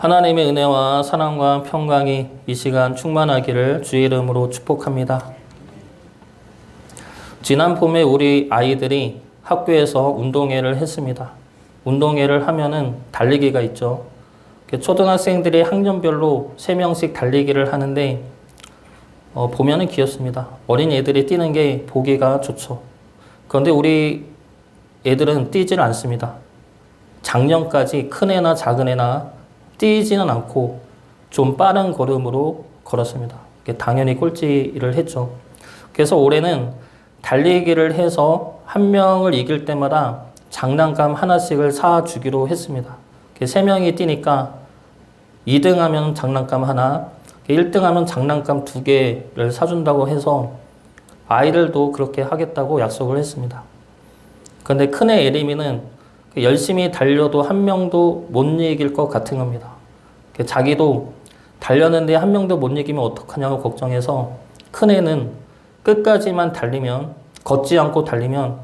하나님의 은혜와 사랑과 평강이 이 시간 충만하기를 주의 이름으로 축복합니다. 지난 봄에 우리 아이들이 학교에서 운동회를 했습니다. 운동회를 하면은 달리기가 있죠. 초등학생들이 학년별로 3명씩 달리기를 하는데 보면은 귀엽습니다. 어린 애들이 뛰는 게 보기가 좋죠. 그런데 우리 애들은 뛰질 않습니다. 작년까지 큰 애나 작은 애나 뛰지는 않고 좀 빠른 걸음으로 걸었습니다. 당연히 꼴찌를 했죠. 그래서 올해는 달리기를 해서 한 명을 이길 때마다 장난감 하나씩을 사주기로 했습니다. 3명이 뛰니까 2등 하면 장난감 하나, 1등 하면 장난감 2개를 사준다고 해서 아이들도 그렇게 하겠다고 약속을 했습니다. 그런데 큰애 예림이는 열심히 달려도 한 명도 못 이길 것 같은 겁니다. 자기도 달렸는데 한 명도 못 이기면 어떡하냐고 걱정해서 큰애는 끝까지만 달리면, 걷지 않고 달리면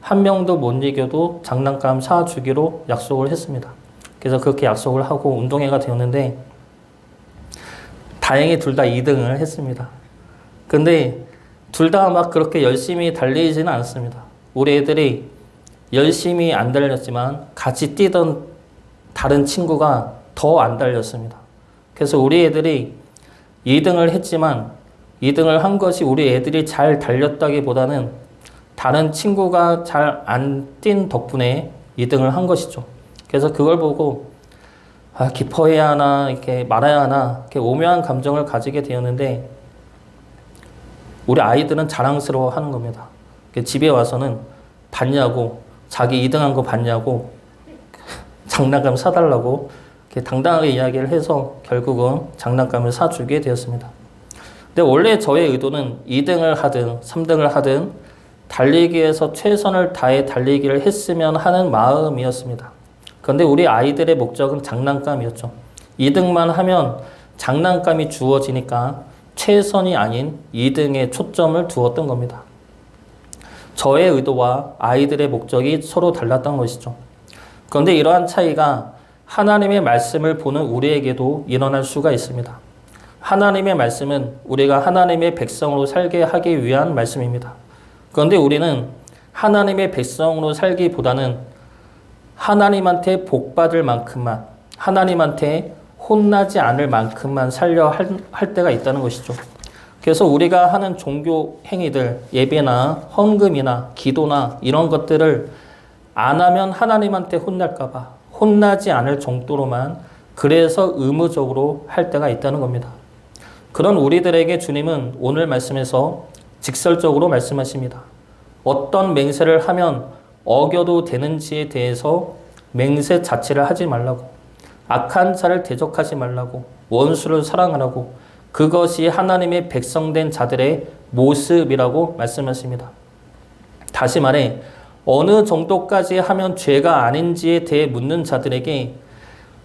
한 명도 못 이겨도 장난감 사주기로 약속을 했습니다. 그래서 그렇게 약속을 하고 운동회가 되었는데 다행히 둘 다 2등을 했습니다. 근데 둘 다 막 그렇게 열심히 달리지는 않습니다. 우리 애들이 열심히 안 달렸지만 같이 뛰던 다른 친구가 더 안 달렸습니다. 그래서 우리 애들이 2등을 했지만 2등을 한 것이 우리 애들이 잘 달렸다기보다는 다른 친구가 잘 안 뛴 덕분에 2등을 한 것이죠. 그래서 그걸 보고 기뻐해야 하나 이렇게 말아야 하나 이렇게 오묘한 감정을 가지게 되었는데 우리 아이들은 자랑스러워 하는 겁니다. 집에 와서는 봤냐고, 자기 2등한 거 봤냐고 장난감 사달라고 이렇게 당당하게 이야기를 해서 결국은 장난감을 사주게 되었습니다. 근데 원래 저의 의도는 2등을 하든 3등을 하든 달리기에서 최선을 다해 달리기를 했으면 하는 마음이었습니다. 그런데 우리 아이들의 목적은 장난감이었죠. 2등만 하면 장난감이 주어지니까 최선이 아닌 2등에 초점을 두었던 겁니다. 저의 의도와 아이들의 목적이 서로 달랐던 것이죠. 그런데 이러한 차이가 하나님의 말씀을 보는 우리에게도 일어날 수가 있습니다. 하나님의 말씀은 우리가 하나님의 백성으로 살게 하기 위한 말씀입니다. 그런데 우리는 하나님의 백성으로 살기보다는 하나님한테 복받을 만큼만, 하나님한테 혼나지 않을 만큼만 살려 할 때가 있다는 것이죠. 그래서 우리가 하는 종교 행위들, 예배나 헌금이나 기도나 이런 것들을 안 하면 하나님한테 혼날까봐 혼나지 않을 정도로만 그래서 의무적으로 할 때가 있다는 겁니다. 그런 우리들에게 주님은 오늘 말씀에서 직설적으로 말씀하십니다. 어떤 맹세를 하면 어겨도 되는지에 대해서 맹세 자체를 하지 말라고, 악한 자를 대적하지 말라고, 원수를 사랑하라고, 그것이 하나님의 백성된 자들의 모습이라고 말씀하십니다. 다시 말해 어느 정도까지 하면 죄가 아닌지에 대해 묻는 자들에게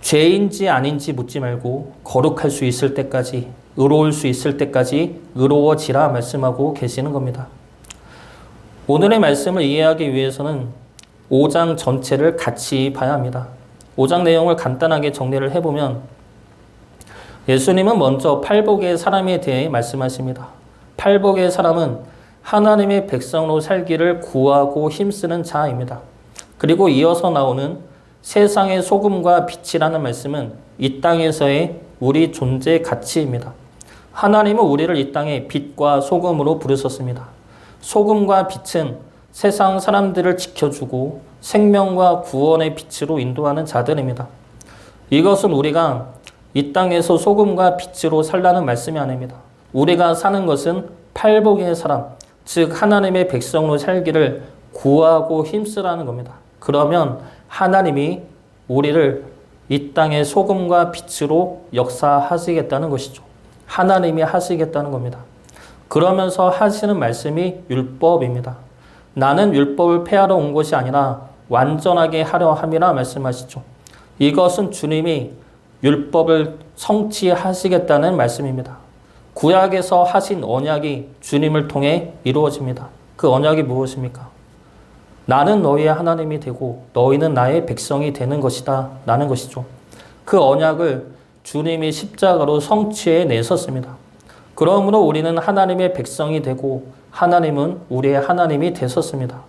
죄인지 아닌지 묻지 말고 거룩할 수 있을 때까지, 의로울 수 있을 때까지 의로워지라 말씀하고 계시는 겁니다. 오늘의 말씀을 이해하기 위해서는 5장 전체를 같이 봐야 합니다. 5장 내용을 간단하게 정리를 해보면 예수님은 먼저 팔복의 사람에 대해 말씀하십니다. 팔복의 사람은 하나님의 백성으로 살기를 구하고 힘쓰는 자입니다. 그리고 이어서 나오는 세상의 소금과 빛이라는 말씀은 이 땅에서의 우리 존재 가치입니다. 하나님은 우리를 이 땅에 빛과 소금으로 부르셨습니다. 소금과 빛은 세상 사람들을 지켜주고 생명과 구원의 빛으로 인도하는 자들입니다. 이것은 우리가 이 땅에서 소금과 빛으로 살라는 말씀이 아닙니다. 우리가 사는 것은 팔복의 사람, 즉 하나님의 백성으로 살기를 구하고 힘쓰라는 겁니다. 그러면 하나님이 우리를 이 땅의 소금과 빛으로 역사하시겠다는 것이죠. 하나님이 하시겠다는 겁니다. 그러면서 하시는 말씀이 율법입니다. 나는 율법을 폐하러 온 것이 아니라 완전하게 하려 함이라 말씀하시죠. 이것은 주님이 율법을 성취하시겠다는 말씀입니다. 구약에서 하신 언약이 주님을 통해 이루어집니다. 그 언약이 무엇입니까? 나는 너희의 하나님이 되고 너희는 나의 백성이 되는 것이다 라는 것이죠. 그 언약을 주님이 십자가로 성취해 내셨습니다. 그러므로 우리는 하나님의 백성이 되고 하나님은 우리의 하나님이 되셨습니다.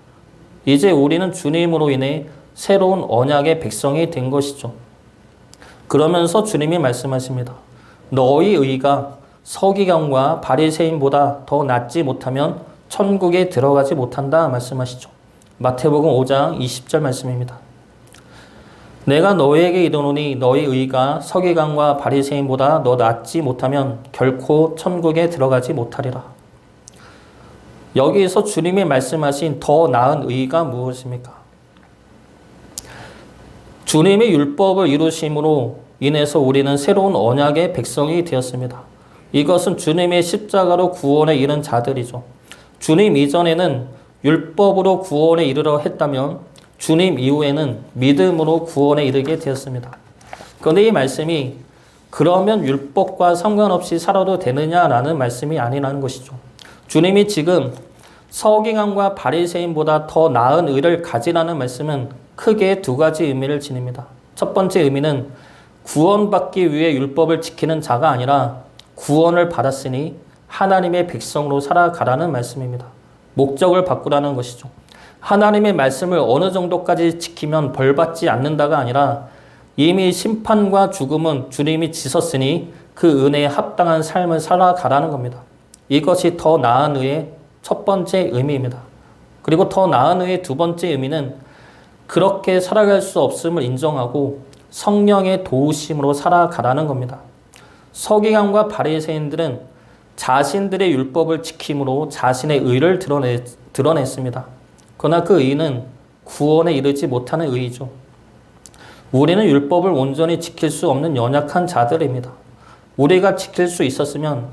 이제 우리는 주님으로 인해 새로운 언약의 백성이 된 것이죠. 그러면서 주님이 말씀하십니다. 너희 의가 서기관과 바리새인보다 더 낫지 못하면 천국에 들어가지 못한다 말씀하시죠. 마태복음 5장 20절 말씀입니다. 내가 너희에게 이르노니 너희 의가 서기관과 바리새인보다 더 낫지 못하면 결코 천국에 들어가지 못하리라. 여기에서 주님이 말씀하신 더 나은 의가 무엇입니까? 주님의 율법을 이루심으로 인해서 우리는 새로운 언약의 백성이 되었습니다. 이것은 주님의 십자가로 구원에 이른 자들이죠. 주님 이전에는 율법으로 구원에 이르려 했다면 주님 이후에는 믿음으로 구원에 이르게 되었습니다. 그런데 이 말씀이 그러면 율법과 상관없이 살아도 되느냐라는 말씀이 아니라는 것이죠. 주님이 지금 서기관과 바리새인보다 더 나은 의를 가지라는 말씀은 크게 두 가지 의미를 지닙니다. 첫 번째 의미는 구원받기 위해 율법을 지키는 자가 아니라 구원을 받았으니 하나님의 백성으로 살아가라는 말씀입니다. 목적을 바꾸라는 것이죠. 하나님의 말씀을 어느 정도까지 지키면 벌받지 않는다가 아니라 이미 심판과 죽음은 주님이 지셨으니 그 은혜에 합당한 삶을 살아가라는 겁니다. 이것이 더 나은 의의 첫 번째 의미입니다. 그리고 더 나은 의의 두 번째 의미는 그렇게 살아갈 수 없음을 인정하고 성령의 도우심으로 살아가라는 겁니다. 서기관과 바리새인들은 자신들의 율법을 지킴으로 자신의 의를 드러냈습니다. 그러나 그 의는 구원에 이르지 못하는 의이죠. 우리는 율법을 온전히 지킬 수 없는 연약한 자들입니다. 우리가 지킬 수 있었으면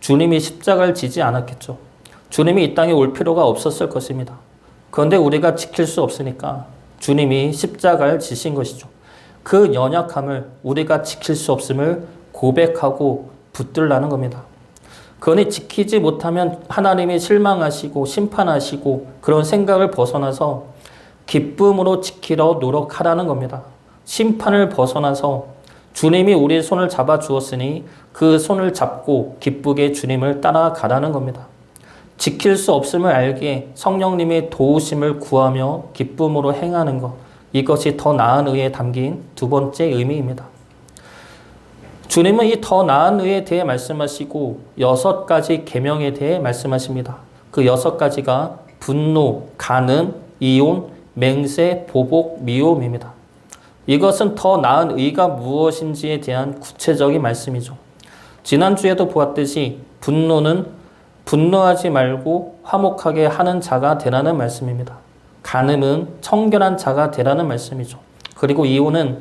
주님이 십자가를 지지 않았겠죠. 주님이 이 땅에 올 필요가 없었을 것입니다. 그런데 우리가 지킬 수 없으니까 주님이 십자가를 지신 것이죠. 그 연약함을 우리가 지킬 수 없음을 고백하고 붙들라는 겁니다. 그러니 지키지 못하면 하나님이 실망하시고 심판하시고 그런 생각을 벗어나서 기쁨으로 지키려 노력하라는 겁니다. 심판을 벗어나서 주님이 우리의 손을 잡아 주었으니 그 손을 잡고 기쁘게 주님을 따라가라는 겁니다. 지킬 수 없음을 알기에 성령님의 도우심을 구하며 기쁨으로 행하는 것, 이것이 더 나은 의에 담긴 두 번째 의미입니다. 주님은 이 더 나은 의에 대해 말씀하시고 6가지 계명에 대해 말씀하십니다. 그 6가지가 분노, 간음, 이혼, 맹세, 보복, 미움입니다. 이것은 더 나은 의가 무엇인지에 대한 구체적인 말씀이죠. 지난주에도 보았듯이 분노는 분노하지 말고 화목하게 하는 자가 되라는 말씀입니다. 간음은 청결한 자가 되라는 말씀이죠. 그리고 이혼은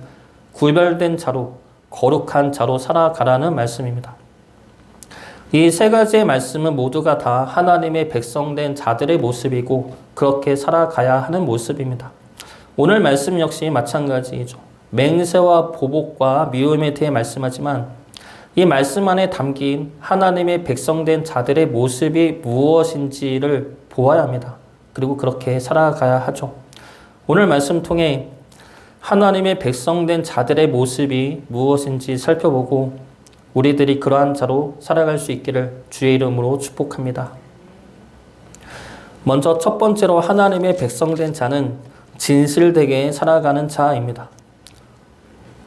구별된 자로 거룩한 자로 살아가라는 말씀입니다. 이 3가지의 말씀은 모두가 다 하나님의 백성된 자들의 모습이고 그렇게 살아가야 하는 모습입니다. 오늘 말씀 역시 마찬가지이죠. 맹세와 보복과 미움에 대해 말씀하지만 이 말씀 안에 담긴 하나님의 백성된 자들의 모습이 무엇인지를 보아야 합니다. 그리고 그렇게 살아가야 하죠. 오늘 말씀 통해 하나님의 백성된 자들의 모습이 무엇인지 살펴보고 우리들이 그러한 자로 살아갈 수 있기를 주의 이름으로 축복합니다. 먼저 첫 번째로 하나님의 백성된 자는 진실되게 살아가는 자입니다.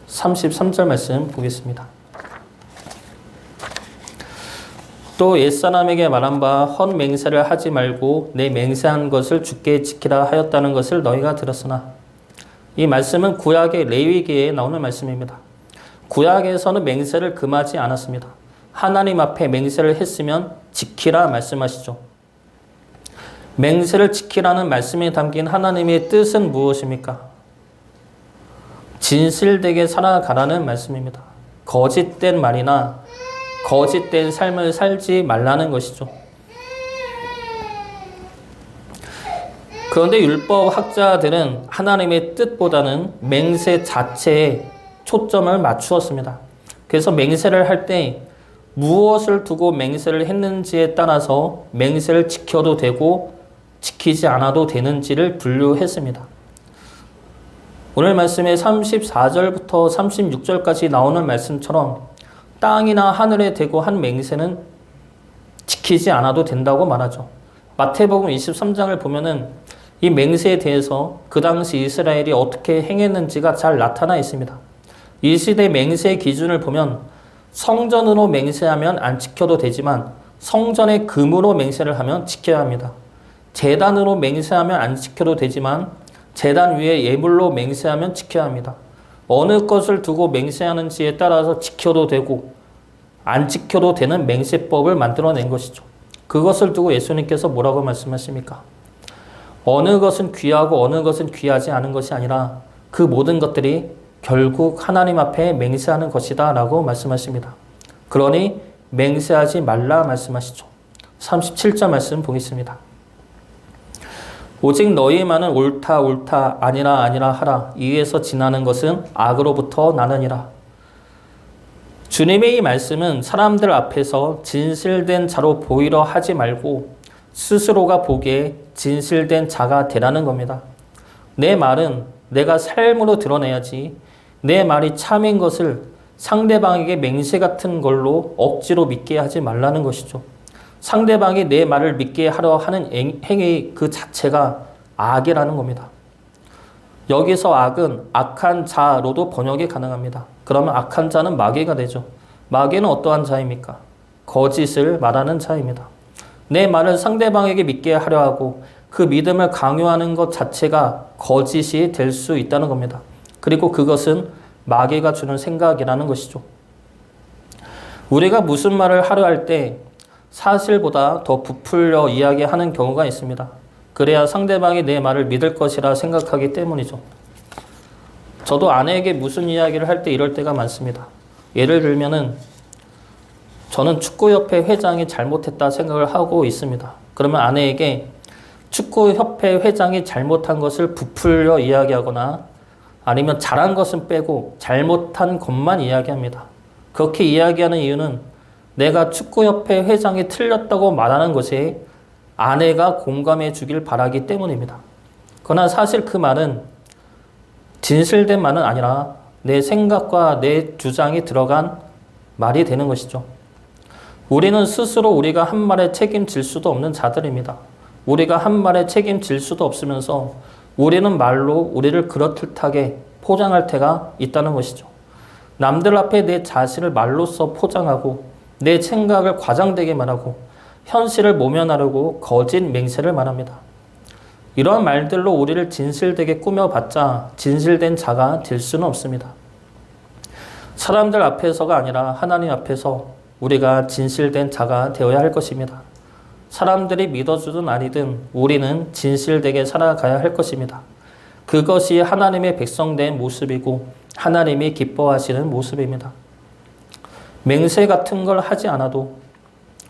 33절 말씀 보겠습니다. 또 옛사람에게 말한 바 헛맹세를 하지 말고 내 맹세한 것을 주께 지키라 하였다는 것을 너희가 들었으나 이 말씀은 구약의 레위기에 나오는 말씀입니다. 구약에서는 맹세를 금하지 않았습니다. 하나님 앞에 맹세를 했으면 지키라 말씀하시죠. 맹세를 지키라는 말씀에 담긴 하나님의 뜻은 무엇입니까? 진실되게 살아가라는 말씀입니다. 거짓된 말이나 거짓된 삶을 살지 말라는 것이죠. 그런데 율법 학자들은 하나님의 뜻보다는 맹세 자체에 초점을 맞추었습니다. 그래서 맹세를 할 때 무엇을 두고 맹세를 했는지에 따라서 맹세를 지켜도 되고 지키지 않아도 되는지를 분류했습니다. 오늘 말씀의 34절부터 36절까지 나오는 말씀처럼 땅이나 하늘에 대고 한 맹세는 지키지 않아도 된다고 말하죠. 마태복음 23장을 보면은 이 맹세에 대해서 그 당시 이스라엘이 어떻게 행했는지가 잘 나타나 있습니다. 이 시대 맹세의 기준을 보면 성전으로 맹세하면 안 지켜도 되지만 성전의 금으로 맹세를 하면 지켜야 합니다. 제단으로 맹세하면 안 지켜도 되지만 제단 위에 예물로 맹세하면 지켜야 합니다. 어느 것을 두고 맹세하는지에 따라서 지켜도 되고 안 지켜도 되는 맹세법을 만들어낸 것이죠. 그것을 두고 예수님께서 뭐라고 말씀하십니까? 어느 것은 귀하고 어느 것은 귀하지 않은 것이 아니라 그 모든 것들이 결국 하나님 앞에 맹세하는 것이다 라고 말씀하십니다. 그러니 맹세하지 말라 말씀하시죠. 37절 말씀 보겠습니다. 오직 너희 말은 옳다 옳다 아니라 아니라 하라. 이에서 지나는 것은 악으로부터 나느니라. 주님의 이 말씀은 사람들 앞에서 진실된 자로 보이려 하지 말고 스스로가 보기에 진실된 자가 되라는 겁니다. 내 말은 내가 삶으로 드러내야지 내 말이 참인 것을 상대방에게 맹세 같은 걸로 억지로 믿게 하지 말라는 것이죠. 상대방이 내 말을 믿게 하려 하는 행위 그 자체가 악이라는 겁니다. 여기서 악은 악한 자로도 번역이 가능합니다. 그러면 악한 자는 마귀가 되죠. 마귀는 어떠한 자입니까? 거짓을 말하는 자입니다. 내 말을 상대방에게 믿게 하려 하고 그 믿음을 강요하는 것 자체가 거짓이 될 수 있다는 겁니다. 그리고 그것은 마귀가 주는 생각이라는 것이죠. 우리가 무슨 말을 하려 할 때 사실보다 더 부풀려 이야기하는 경우가 있습니다. 그래야 상대방이 내 말을 믿을 것이라 생각하기 때문이죠. 저도 아내에게 무슨 이야기를 할 때 이럴 때가 많습니다. 예를 들면은 저는 축구협회 회장이 잘못했다 생각을 하고 있습니다. 그러면 아내에게 축구협회 회장이 잘못한 것을 부풀려 이야기하거나 아니면 잘한 것은 빼고 잘못한 것만 이야기합니다. 그렇게 이야기하는 이유는 내가 축구협회 회장이 틀렸다고 말하는 것에 아내가 공감해 주길 바라기 때문입니다. 그러나 사실 그 말은 진실된 말은 아니라 내 생각과 내 주장이 들어간 말이 되는 것이죠. 우리는 스스로 우리가 한 말에 책임질 수도 없는 자들입니다. 우리가 한 말에 책임질 수도 없으면서 우리는 말로 우리를 그렇듯하게 포장할 때가 있다는 것이죠. 남들 앞에 내 자신을 말로써 포장하고 내 생각을 과장되게 말하고 현실을 모면하려고 거짓 맹세를 말합니다. 이러한 말들로 우리를 진실되게 꾸며봤자 진실된 자가 될 수는 없습니다. 사람들 앞에서가 아니라 하나님 앞에서 우리가 진실된 자가 되어야 할 것입니다. 사람들이 믿어주든 아니든 우리는 진실되게 살아가야 할 것입니다. 그것이 하나님의 백성된 모습이고 하나님이 기뻐하시는 모습입니다. 맹세 같은 걸 하지 않아도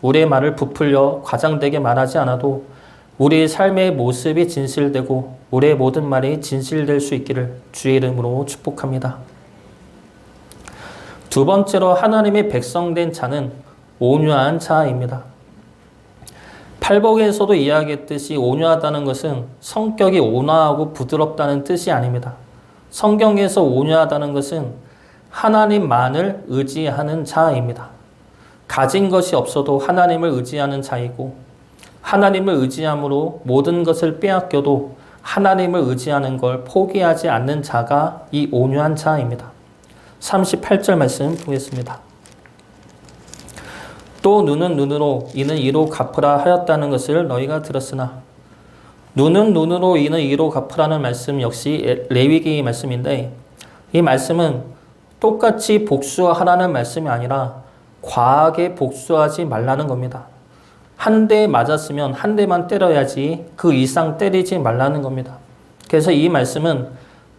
우리의 말을 부풀려 과장되게 말하지 않아도 우리의 삶의 모습이 진실되고 우리의 모든 말이 진실될 수 있기를 주의 이름으로 축복합니다. 두 번째로 하나님의 백성된 자는 온유한 자입니다. 팔복에서도 이야기했듯이 온유하다는 것은 성격이 온화하고 부드럽다는 뜻이 아닙니다. 성경에서 온유하다는 것은 하나님만을 의지하는 자입니다. 가진 것이 없어도 하나님을 의지하는 자이고 하나님을 의지함으로 모든 것을 빼앗겨도 하나님을 의지하는 걸 포기하지 않는 자가 이 온유한 자입니다. 38절 말씀 보겠습니다. 또 눈은 눈으로 이는 이로 갚으라 하였다는 것을 너희가 들었으나 눈은 눈으로 이는 이로 갚으라는 말씀 역시 레위기 말씀인데 이 말씀은 똑같이 복수하라는 말씀이 아니라 과하게 복수하지 말라는 겁니다. 한 대 맞았으면 한 대만 때려야지 그 이상 때리지 말라는 겁니다. 그래서 이 말씀은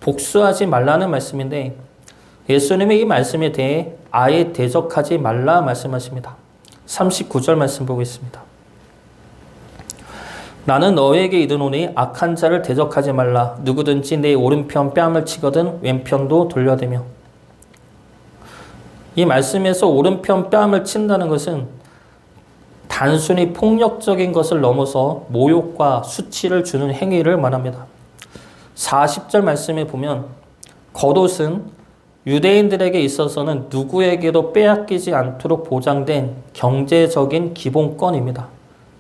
복수하지 말라는 말씀인데 예수님의 이 말씀에 대해 아예 대적하지 말라 말씀하십니다. 39절 말씀 보겠습니다. 나는 너에게 이르노니 악한 자를 대적하지 말라. 누구든지 내 오른편 뺨을 치거든 왼편도 돌려대며. 이 말씀에서 오른편 뺨을 친다는 것은 단순히 폭력적인 것을 넘어서 모욕과 수치를 주는 행위를 말합니다. 40절 말씀에 보면 겉옷은 유대인들에게 있어서는 누구에게도 빼앗기지 않도록 보장된 경제적인 기본권입니다.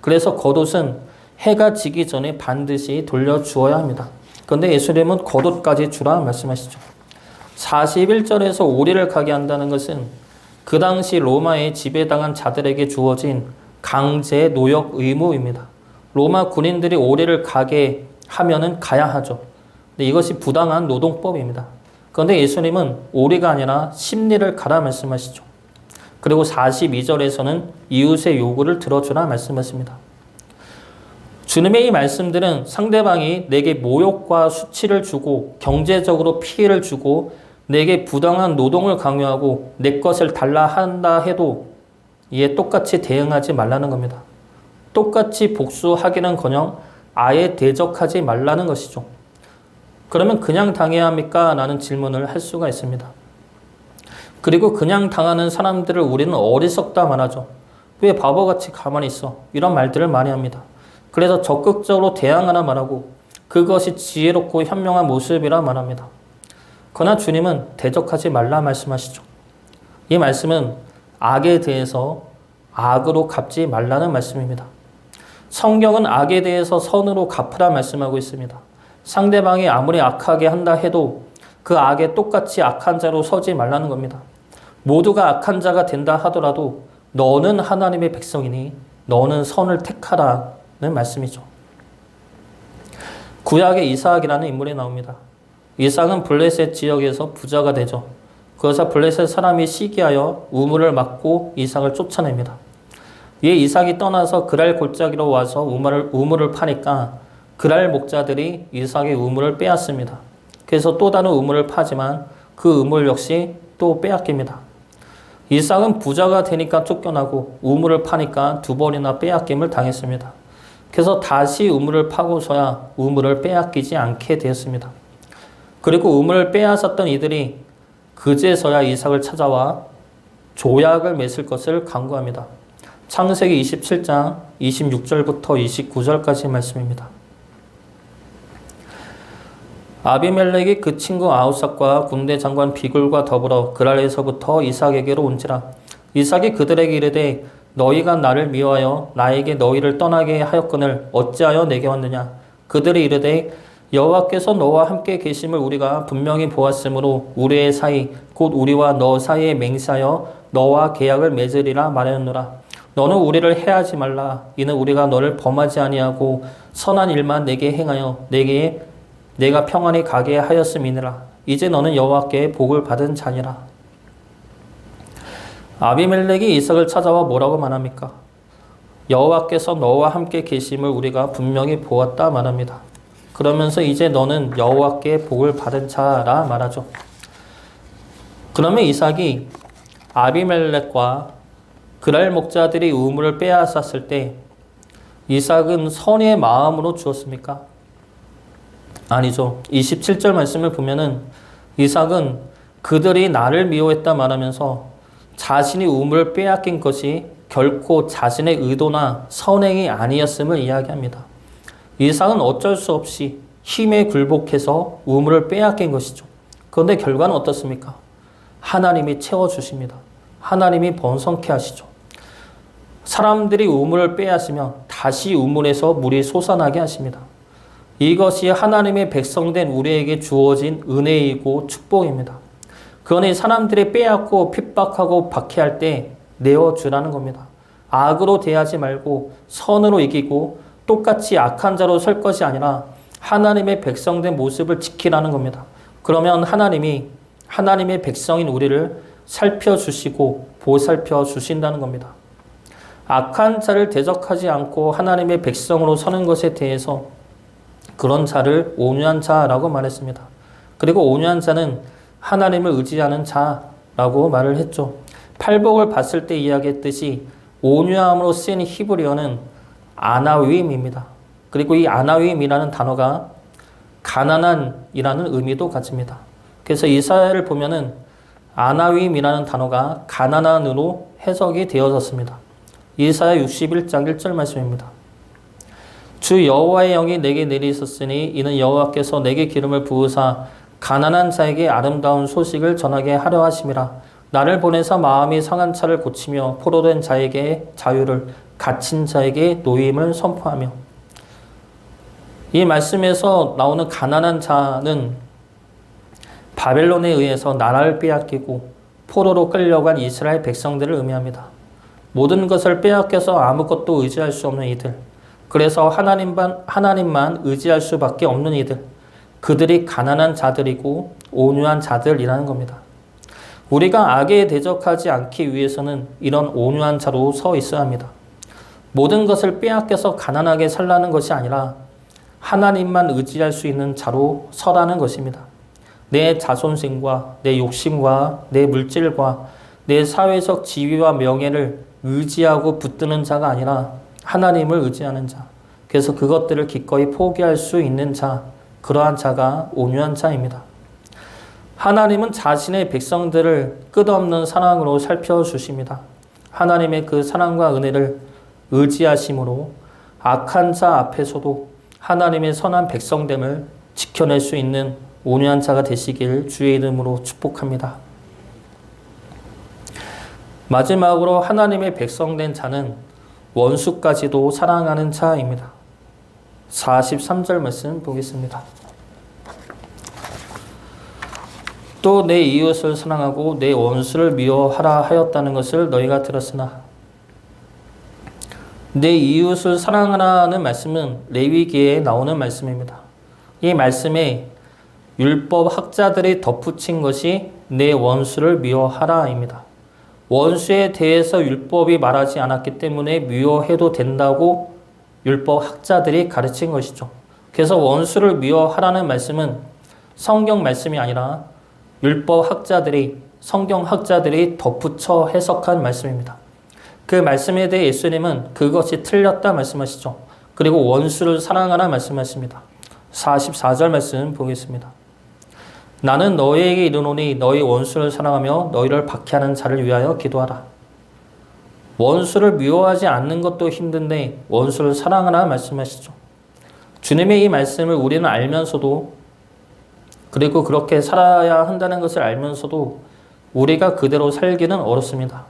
그래서 겉옷은 해가 지기 전에 반드시 돌려주어야 합니다. 그런데 예수님은 겉옷까지 주라 말씀하시죠. 41절에서 오리를 가게 한다는 것은 그 당시 로마에 지배당한 자들에게 주어진 강제 노역 의무입니다. 로마 군인들이 오리를 가게 하면은 가야 하죠. 근데 이것이 부당한 노동법입니다. 그런데 예수님은 오리가 아니라 심리를 가라 말씀하시죠. 그리고 42절에서는 이웃의 요구를 들어주라 말씀하십니다. 주님의 이 말씀들은 상대방이 내게 모욕과 수치를 주고 경제적으로 피해를 주고 내게 부당한 노동을 강요하고 내 것을 달라 한다 해도 이에 똑같이 대응하지 말라는 겁니다. 똑같이 복수하기는커녕 아예 대적하지 말라는 것이죠. 그러면 그냥 당해야 합니까? 라는 질문을 할 수가 있습니다. 그리고 그냥 당하는 사람들을 우리는 어리석다 말하죠. 왜 바보같이 가만히 있어? 이런 말들을 많이 합니다. 그래서 적극적으로 대항하라 말하고 그것이 지혜롭고 현명한 모습이라 말합니다. 그러나 주님은 대적하지 말라 말씀하시죠. 이 말씀은 악에 대해서 악으로 갚지 말라는 말씀입니다. 성경은 악에 대해서 선으로 갚으라 말씀하고 있습니다. 상대방이 아무리 악하게 한다 해도 그 악에 똑같이 악한 자로 서지 말라는 겁니다. 모두가 악한 자가 된다 하더라도 너는 하나님의 백성이니 너는 선을 택하라는 말씀이죠. 구약의 이삭이라는 인물이 나옵니다. 이삭은 블레셋 지역에서 부자가 되죠. 그래서 블레셋 사람이 시기하여 우물을 막고 이삭을 쫓아냅니다. 이에 이삭이 떠나서 그랄 골짜기로 와서 우물을 파니까 그랄 목자들이 이삭의 우물을 빼앗습니다. 그래서 또 다른 우물을 파지만 그 우물 역시 또 빼앗깁니다. 이삭은 부자가 되니까 쫓겨나고 우물을 파니까 두 번이나 빼앗김을 당했습니다. 그래서 다시 우물을 파고서야 우물을 빼앗기지 않게 되었습니다. 그리고 우물을 빼앗았던 이들이 그제서야 이삭을 찾아와 조약을 맺을 것을 강구합니다. 창세기 27장 26절부터 29절까지 말씀입니다. 아비멜렉이 그 친구 아우삭과 군대 장관 비굴과 더불어 그랄에서부터 이삭에게로 온지라. 이삭이 그들에게 이르되 너희가 나를 미워하여 나에게 너희를 떠나게 하였거늘 어찌하여 내게 왔느냐. 그들이 이르되 여호와께서 너와 함께 계심을 우리가 분명히 보았으므로 우리의 사이 곧 우리와 너 사이에 맹세하여 너와 계약을 맺으리라 말하였노라. 너는 우리를 해하지 말라. 이는 우리가 너를 범하지 아니하고 선한 일만 내게 행하여 내가 평안히 가게 하였음이니라. 이제 너는 여호와께 복을 받은 자니라. 아비멜렉이 이삭을 찾아와 뭐라고 말합니까? 여호와께서 너와 함께 계심을 우리가 분명히 보았다 말합니다. 그러면서 이제 너는 여호와께 복을 받은 자라 말하죠. 그러면 이삭이 아비멜렉과 그랄 목자들이 우물을 빼앗았을 때 이삭은 선의 마음으로 주었습니까? 아니죠. 27절 말씀을 보면은 이삭은 그들이 나를 미워했다 말하면서 자신이 우물을 빼앗긴 것이 결코 자신의 의도나 선행이 아니었음을 이야기합니다. 이삭은 어쩔 수 없이 힘에 굴복해서 우물을 빼앗긴 것이죠. 그런데 결과는 어떻습니까? 하나님이 채워주십니다. 하나님이 번성케 하시죠. 사람들이 우물을 빼앗으면 다시 우물에서 물이 솟아나게 하십니다. 이것이 하나님의 백성된 우리에게 주어진 은혜이고 축복입니다. 그러니 사람들이 빼앗고 핍박하고 박해할 때 내어주라는 겁니다. 악으로 대하지 말고 선으로 이기고 똑같이 악한 자로 설 것이 아니라 하나님의 백성된 모습을 지키라는 겁니다. 그러면 하나님이 하나님의 백성인 우리를 살펴주시고 보살펴 주신다는 겁니다. 악한 자를 대적하지 않고 하나님의 백성으로 서는 것에 대해서 그런 자를 온유한 자라고 말했습니다. 그리고 온유한 자는 하나님을 의지하는 자라고 말을 했죠. 팔복을 봤을 때 이야기했듯이 온유함으로 쓰인 히브리어는 아나위임입니다. 그리고 이 아나위임이라는 단어가 가난한이라는 의미도 가집니다. 그래서 이사야를 보면은 아나위임이라는 단어가 가난한으로 해석이 되어졌습니다. 이사야 61장 1절 말씀입니다. 주 여호와의 영이 내게 내리셨으니 이는 여호와께서 내게 기름을 부으사 가난한 자에게 아름다운 소식을 전하게 하려 하심이라. 나를 보내서 마음이 상한 자를 고치며 포로된 자에게 자유를, 갇힌 자에게 노임을 선포하며. 이 말씀에서 나오는 가난한 자는 바벨론에 의해서 나라를 빼앗기고 포로로 끌려간 이스라엘 백성들을 의미합니다. 모든 것을 빼앗겨서 아무것도 의지할 수 없는 이들, 그래서 하나님만 의지할 수밖에 없는 이들, 그들이 가난한 자들이고 온유한 자들이라는 겁니다. 우리가 악에 대적하지 않기 위해서는 이런 온유한 자로 서 있어야 합니다. 모든 것을 빼앗겨서 가난하게 살라는 것이 아니라 하나님만 의지할 수 있는 자로 서라는 것입니다. 내 자존심과 내 욕심과 내 물질과 내 사회적 지위와 명예를 의지하고 붙드는 자가 아니라 하나님을 의지하는 자. 그래서 그것들을 기꺼이 포기할 수 있는 자, 그러한 자가 온유한 자입니다. 하나님은 자신의 백성들을 끝없는 사랑으로 살펴주십니다. 하나님의 그 사랑과 은혜를 의지하심으로 악한 자 앞에서도 하나님의 선한 백성됨을 지켜낼 수 있는 온유한 자가 되시길 주의 이름으로 축복합니다. 마지막으로 하나님의 백성된 자는 원수까지도 사랑하는 자입니다. 43절 말씀 보겠습니다. 또 내 이웃을 사랑하고 내 원수를 미워하라 하였다는 것을 너희가 들었으나. 내 이웃을 사랑하라는 말씀은 레위기에 나오는 말씀입니다. 이 말씀에 율법 학자들이 덧붙인 것이 내 원수를 미워하라입니다. 원수에 대해서 율법이 말하지 않았기 때문에 미워해도 된다고 율법 학자들이 가르친 것이죠. 그래서 원수를 미워하라는 말씀은 성경 말씀이 아니라 율법 학자들이, 성경 학자들이 덧붙여 해석한 말씀입니다. 그 말씀에 대해 예수님은 그것이 틀렸다 말씀하시죠. 그리고 원수를 사랑하라 말씀하십니다. 44절 말씀 보겠습니다. 나는 너희에게 이르노니 너희 원수를 사랑하며 너희를 박해하는 자를 위하여 기도하라. 원수를 미워하지 않는 것도 힘든데 원수를 사랑하라 말씀하시죠. 주님의 이 말씀을 우리는 알면서도, 그리고 그렇게 살아야 한다는 것을 알면서도 우리가 그대로 살기는 어렵습니다.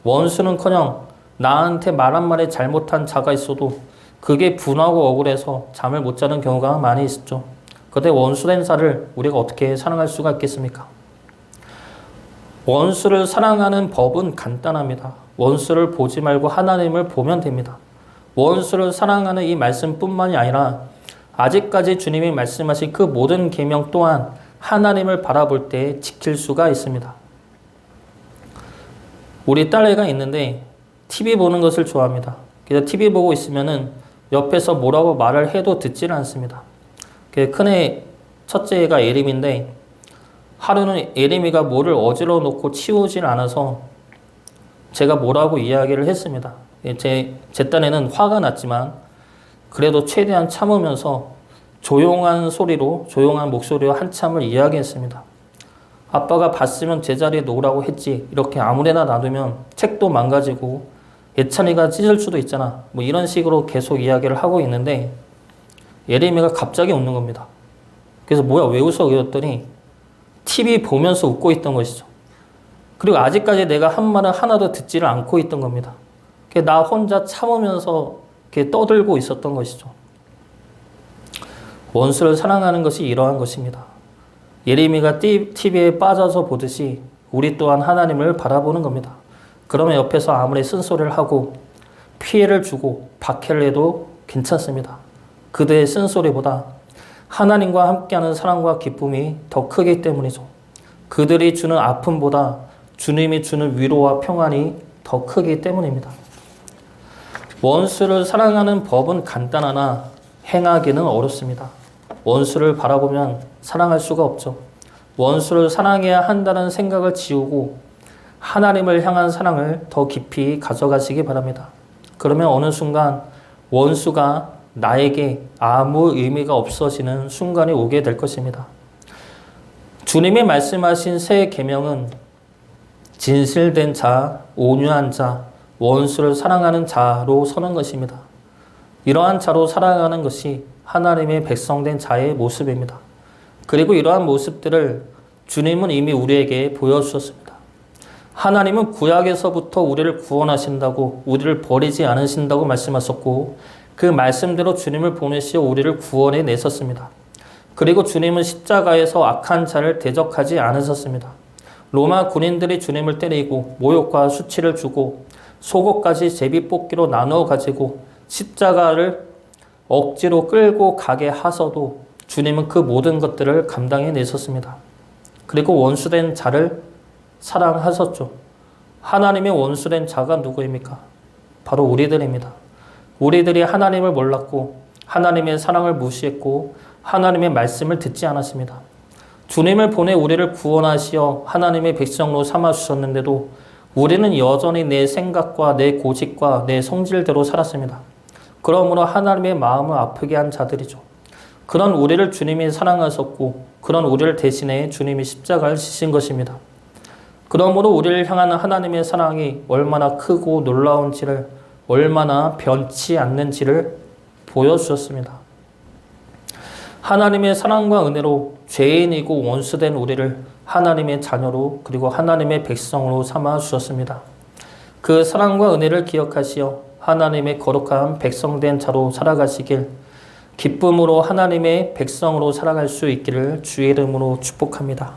원수는커녕 나한테 말 한마디 잘못한 자가 있어도 그게 분하고 억울해서 잠을 못 자는 경우가 많이 있죠. 그런데 원수된 자를 우리가 어떻게 사랑할 수가 있겠습니까? 원수를 사랑하는 법은 간단합니다. 원수를 보지 말고 하나님을 보면 됩니다. 원수를 사랑하는 이 말씀뿐만이 아니라 아직까지 주님이 말씀하신 그 모든 계명 또한 하나님을 바라볼 때 지킬 수가 있습니다. 우리 딸애가 있는데 TV 보는 것을 좋아합니다. 그래서 TV 보고 있으면은 옆에서 뭐라고 말을 해도 듣지를 않습니다. 큰애 첫째 애가 예림인데 하루는 예림이가 뭐를 어지러워 놓고 치우질 않아서 제가 뭐라고 이야기를 했습니다. 제 딴에는 화가 났지만 그래도 최대한 참으면서 조용한 소리로, 조용한 목소리로 한참을 이야기했습니다. 아빠가 봤으면 제자리에 놓으라고 했지. 이렇게 아무데나 놔두면 책도 망가지고 예찬이가 찢을 수도 있잖아. 뭐 이런 식으로 계속 이야기를 하고 있는데 예림이가 갑자기 웃는 겁니다. 그래서 뭐야 왜 웃어? 그랬더니 TV 보면서 웃고 있던 것이죠. 그리고 아직까지 내가 한 말은 하나도 듣지를 않고 있던 겁니다. 나 혼자 참으면서 이렇게 떠들고 있었던 것이죠. 원수를 사랑하는 것이 이러한 것입니다. 예레미야가 TV에 빠져서 보듯이 우리 또한 하나님을 바라보는 겁니다. 그러면 옆에서 아무리 쓴소리를 하고 피해를 주고 박해를 해도 괜찮습니다. 그들의 쓴소리보다 하나님과 함께하는 사랑과 기쁨이 더 크기 때문이죠. 그들이 주는 아픔보다 주님이 주는 위로와 평안이 더 크기 때문입니다. 원수를 사랑하는 법은 간단하나 행하기는 어렵습니다. 원수를 바라보면 사랑할 수가 없죠. 원수를 사랑해야 한다는 생각을 지우고 하나님을 향한 사랑을 더 깊이 가져가시기 바랍니다. 그러면 어느 순간 원수가 나에게 아무 의미가 없어지는 순간이 오게 될 것입니다. 주님이 말씀하신 새 계명은 진실된 자, 온유한 자, 원수를 사랑하는 자로 서는 것입니다. 이러한 자로 살아가는 것이 하나님의 백성된 자의 모습입니다. 그리고 이러한 모습들을 주님은 이미 우리에게 보여주셨습니다. 하나님은 구약에서부터 우리를 구원하신다고, 우리를 버리지 않으신다고 말씀하셨고, 그 말씀대로 주님을 보내시어 우리를 구원해 내셨습니다. 그리고 주님은 십자가에서 악한 자를 대적하지 않으셨습니다. 로마 군인들이 주님을 때리고 모욕과 수치를 주고 속옷까지 제비뽑기로 나누어 가지고 십자가를 억지로 끌고 가게 하셔도 주님은 그 모든 것들을 감당해 내셨습니다. 그리고 원수된 자를 사랑하셨죠. 하나님의 원수된 자가 누구입니까? 바로 우리들입니다. 우리들이 하나님을 몰랐고 하나님의 사랑을 무시했고 하나님의 말씀을 듣지 않았습니다. 주님을 보내 우리를 구원하시어 하나님의 백성으로 삼아주셨는데도 우리는 여전히 내 생각과 내 고집과 내 성질대로 살았습니다. 그러므로 하나님의 마음을 아프게 한 자들이죠. 그런 우리를 주님이 사랑하셨고 그런 우리를 대신해 주님이 십자가를 지신 것입니다. 그러므로 우리를 향하는 하나님의 사랑이 얼마나 크고 놀라운지를, 얼마나 변치 않는지를 보여주셨습니다. 하나님의 사랑과 은혜로 죄인이고 원수된 우리를 하나님의 자녀로 그리고 하나님의 백성으로 삼아 주셨습니다. 그 사랑과 은혜를 기억하시어 하나님의 거룩한 백성된 자로 살아가시길, 기쁨으로 하나님의 백성으로 살아갈 수 있기를 주의 이름으로 축복합니다.